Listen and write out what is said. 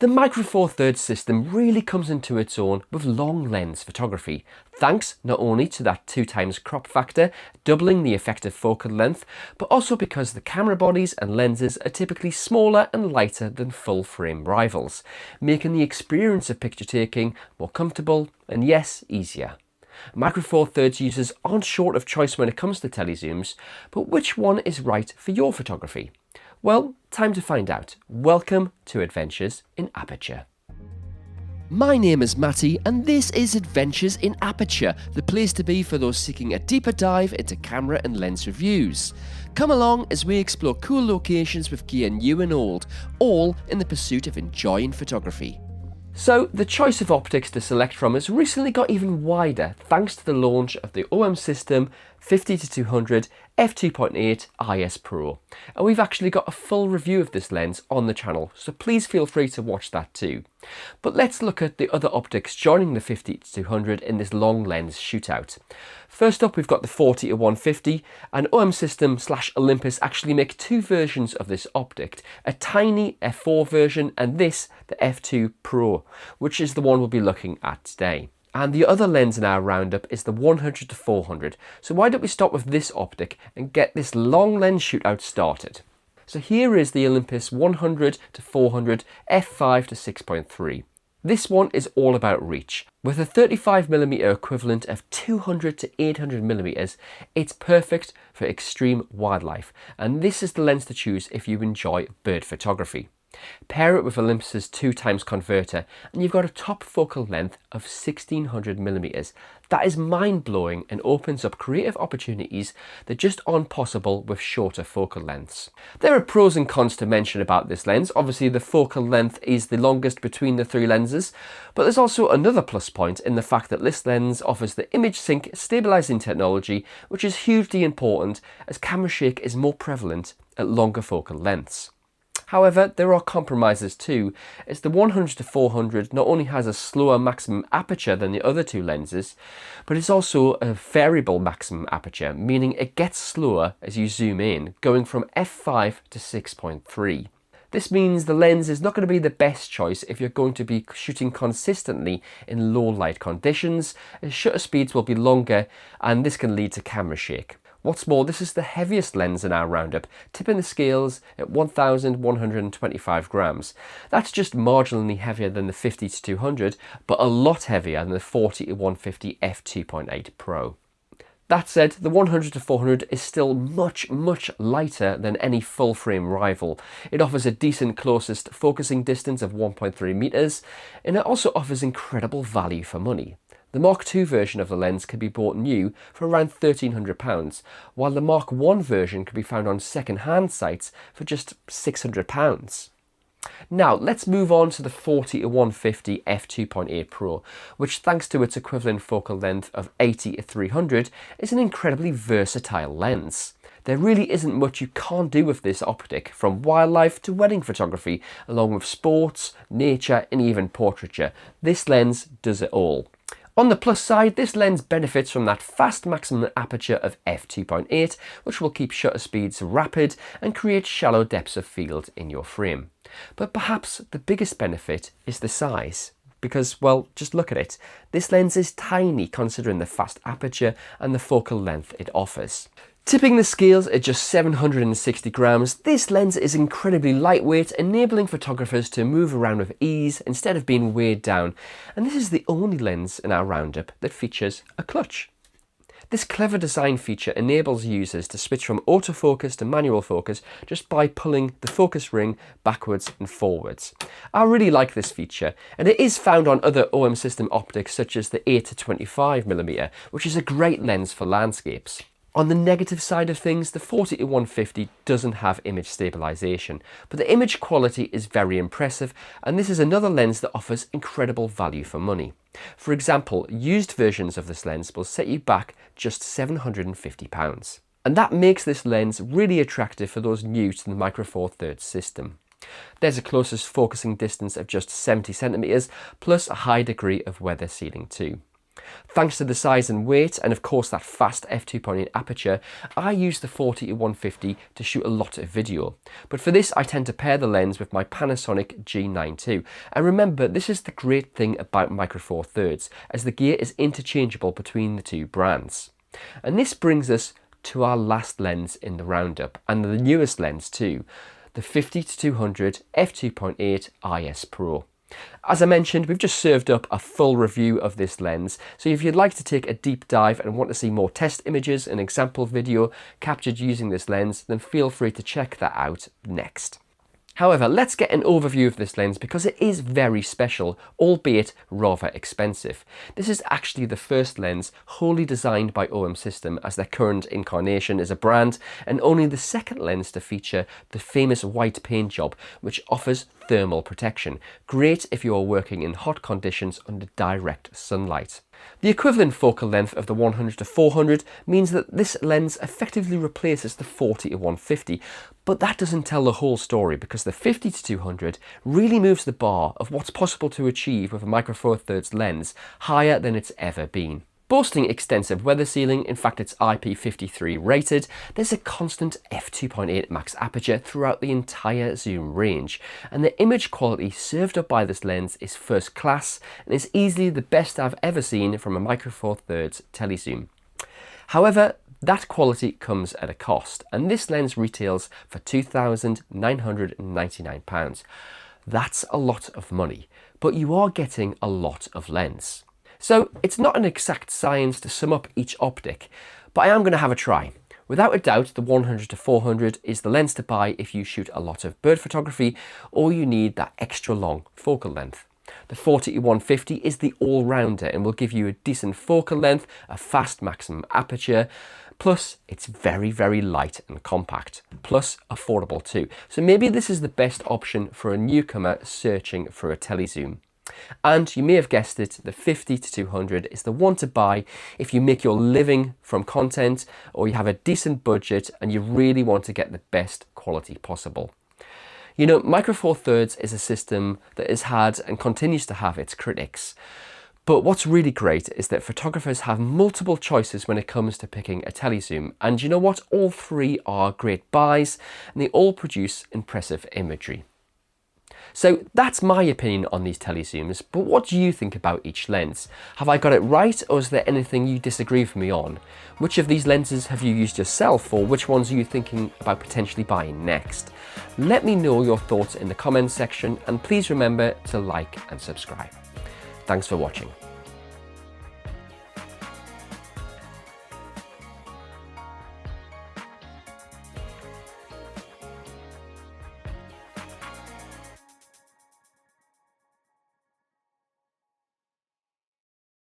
The Micro Four Thirds system really comes into its own with long lens photography, thanks not only to that 2x crop factor, doubling the effective focal length, but also because the camera bodies and lenses are typically smaller and lighter than full frame rivals, making the experience of picture taking more comfortable and yes, easier. Micro Four Thirds users aren't short of choice when it comes to telezooms, but which one is right for your photography? Well, time to find out. Welcome to Adventures in Aperture. My name is Matty and this is Adventures in Aperture, the place to be for those seeking a deeper dive into camera and lens reviews. Come along as we explore cool locations with gear new and old, all in the pursuit of enjoying photography. So, the choice of optics to select from has recently got even wider thanks to the launch of the OM System 50-200 f2.8 IS Pro. And we've actually got a full review of this lens on the channel, so please feel free to watch that too. But let's look at the other optics joining the 50-200 in this long lens shootout. First up, we've got the 40-150, and OM System / Olympus actually make two versions of this optic, a tiny f4 version and this, the f2 Pro, which is the one we'll be looking at today. And the other lens in our roundup is the 100-400, so why don't we start with this optic and get this long lens shootout started. So here is the Olympus 100-400 f5-6.3. This one is all about reach. With a 35mm equivalent of 200-800mm, it's perfect for extreme wildlife, and this is the lens to choose if you enjoy bird photography. Pair it with Olympus's 2x converter and you've got a top focal length of 1600mm. That is mind-blowing and opens up creative opportunities that just aren't possible with shorter focal lengths. There are pros and cons to mention about this lens. Obviously the focal length is the longest between the three lenses, but there's also another plus point in the fact that this lens offers the image sync stabilizing technology, which is hugely important as camera shake is more prevalent at longer focal lengths. However, there are compromises too, as the 100-400 not only has a slower maximum aperture than the other two lenses, but it's also a variable maximum aperture, meaning it gets slower as you zoom in, going from f5 to 6.3. This means the lens is not going to be the best choice if you're going to be shooting consistently in low light conditions, as shutter speeds will be longer and this can lead to camera shake. What's more, this is the heaviest lens in our roundup, tipping the scales at 1,125 grams. That's just marginally heavier than the 50-200, but a lot heavier than the 40-150 f2.8 Pro. That said, the 100-400 is still much lighter than any full frame rival. It offers a decent closest focusing distance of 1.3 meters, and it also offers incredible value for money. The Mark II version of the lens can be bought new for around £1,300, while the Mark I version can be found on second-hand sites for just £600. Now, let's move on to the 40-150 f2.8 Pro, which thanks to its equivalent focal length of 80-300 is an incredibly versatile lens. There really isn't much you can't do with this optic, from wildlife to wedding photography, along with sports, nature and even portraiture. This lens does it all. On the plus side, this lens benefits from that fast maximum aperture of f2.8, which will keep shutter speeds rapid and create shallow depths of field in your frame. But perhaps the biggest benefit is the size. Because, well, just look at it. This lens is tiny considering the fast aperture and the focal length it offers. Tipping the scales at just 760 grams, this lens is incredibly lightweight, enabling photographers to move around with ease instead of being weighed down. And this is the only lens in our roundup that features a clutch. This clever design feature enables users to switch from autofocus to manual focus just by pulling the focus ring backwards and forwards. I really like this feature, and it is found on other OM System optics such as the 8-25mm, which is a great lens for landscapes. On the negative side of things, the 40-150 doesn't have image stabilization, but the image quality is very impressive, and this is another lens that offers incredible value for money. For example, used versions of this lens will set you back just £750. And that makes this lens really attractive for those new to the Micro Four Thirds system. There's a closest focusing distance of just 70cm, plus a high degree of weather sealing too. Thanks to the size and weight, and of course that fast f2.8 aperture, I use the 40-150 to shoot a lot of video. But for this I tend to pair the lens with my Panasonic G9 II. And remember, this is the great thing about Micro Four Thirds, as the gear is interchangeable between the two brands. And this brings us to our last lens in the roundup, and the newest lens too, the 50-200 f2.8 IS Pro. As I mentioned, we've just served up a full review of this lens, so if you'd like to take a deep dive and want to see more test images and example video captured using this lens, then feel free to check that out next. However, let's get an overview of this lens because it is very special, albeit rather expensive. This is actually the first lens wholly designed by OM System as their current incarnation as a brand, and only the second lens to feature the famous white paint job, which offers thermal protection. Great if you are working in hot conditions under direct sunlight. The equivalent focal length of the 100-400 means that this lens effectively replaces the 40-150, but that doesn't tell the whole story because the 50-200 really moves the bar of what's possible to achieve with a Micro Four Thirds lens higher than it's ever been. Boasting extensive weather sealing, in fact it's IP53 rated, there's a constant f2.8 max aperture throughout the entire zoom range, and the image quality served up by this lens is first class and is easily the best I've ever seen from a Micro Four Thirds telezoom. However, that quality comes at a cost, and this lens retails for £2,999. That's a lot of money, but you are getting a lot of lens. So it's not an exact science to sum up each optic, but I am going to have a try. Without a doubt, the 100-400 is the lens to buy if you shoot a lot of bird photography or you need that extra long focal length. The 40-150 is the all-rounder and will give you a decent focal length, a fast maximum aperture, plus it's very, very light and compact, plus affordable too. So maybe this is the best option for a newcomer searching for a telezoom. And you may have guessed it, the 50-200 is the one to buy if you make your living from content or you have a decent budget and you really want to get the best quality possible. You know, Micro Four Thirds is a system that has had and continues to have its critics. But what's really great is that photographers have multiple choices when it comes to picking a telezoom. And you know what? All three are great buys and they all produce impressive imagery. So that's my opinion on these telezooms, but what do you think about each lens? Have I got it right, or is there anything you disagree with me on? Which of these lenses have you used yourself, or which ones are you thinking about potentially buying next? Let me know your thoughts in the comments section, and please remember to like and subscribe. Thanks for watching.